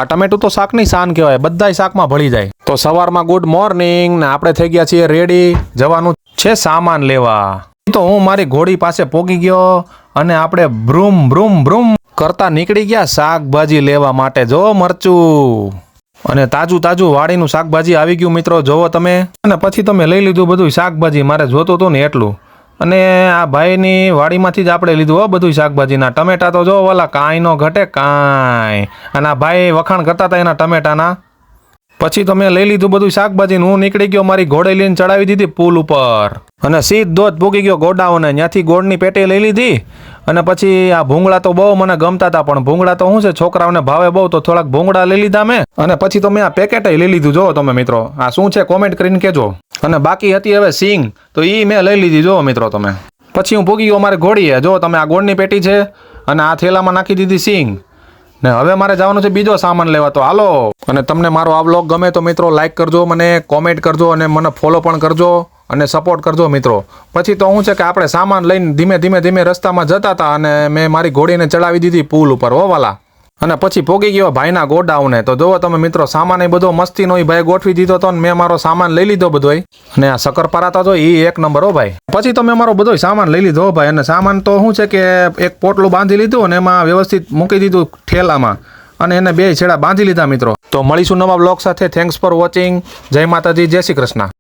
આ ટમેટું તો શાકની શાન કહેવાય, બધાય શાકમાં ભળી જાય. તો સવારમાં ગુડ મોર્નિંગ ને આપણે થઈ ગયા છીએ રેડી, જવાનું છે સામાન લેવા. તો હું મારી ઘોડી પાસે પોગી ગયો અને આપણે બ્રૂમ બ્રૂમ બ્રૂમ કરતા નીકળી ગયા શાકભાજી લેવા માટે. જો મરચું અને તાજું તાજું વાડીનું શાકભાજી આવી ગયું મિત્રો, જોવો તમે. અને પછી તમે લઈ લીધું બધું શાકભાજી, મારે જોતું હતું ને એટલું. અને આ ભાઈની વાડીમાંથી જ આપણે લીધું હો બધું શાકભાજીના. ટમેટા તો જો ઓલા કાંઈ નો ઘટે કાંઈ. અને આ ભાઈ વખાણ કરતા હતા એના ટમેટાના. પછી તો મેં લઈ લીધું બધું શાકભાજીનું. હું નીકળી ગયો, મારી ઘોડે લઈને ચડાવી દીધી પુલ ઉપર અને સીધો જ ભૂગી ગયો ગોડાઉને. ત્યાંથી ગોળની પેટી લઈ લીધી. અને પછી આ ભૂંગળા તો બહુ મને ગમતા હતા, પણ ભૂંગળા તો શું છે છોકરાઓને ભાવે બહુ, તો થોડાક ભૂંગળા લઈ લીધા મેં. અને પછી તો મેં આ પેકેટ લઈ લીધું. જો તમે મિત્રો આ શું છે કોમેન્ટ કરીને કહેજો. અને બાકી હતી હવે સિંગ, તો એ મેં લઈ લીધી. જો મિત્રો તમે. પછી હું ભૂગી ગયો મારે ઘોડીએ. જો તમે આ ગોળની પેટી છે અને આ થેલામાં નાખી દીધી સિંગ. ને હવે મારે જવાનું છે બીજો સામાન લેવા, તો હાલો. અને તમને મારો આ વ્લોગ ગમે તો મિત્રો લાઈક કરજો, મને કોમેન્ટ કરજો અને મને ફોલો પણ કરજો અને સપોર્ટ કરજો મિત્રો. પછી તો શું છે કે આપણે સામાન લઈને ધીમે રસ્તામાં જતા હતા અને મેં મારી ઘોડીને ચડાવી દીધી પુલ ઉપર હો વાલા. અને પછી પોગી ગયો ભાઈના ગોડાઉને. તો જોવો તમે મિત્રો સામાન એ બધો મસ્તીનો એ ભાઈ ગોઠવી દીધો હતો ને મેં મારો સામાન લઈ લીધો બધો. અને આ શક્કરપારા તો જો એ એક નંબર હો ભાઈ. પછી તો મેં મારો બધો સામાન લઈ લીધો ભાઈ. અને સામાન તો શું છે કે એક પોટલું બાંધી લીધું અને એમાં વ્યવસ્થિત મૂકી દીધું ઠેલામાં અને એને બે છેડા બાંધી લીધા મિત્રો. તો મળીશું નવા બ્લોગ સાથે. Thanks for watching. જય માતાજી, જય શ્રી કૃષ્ણ.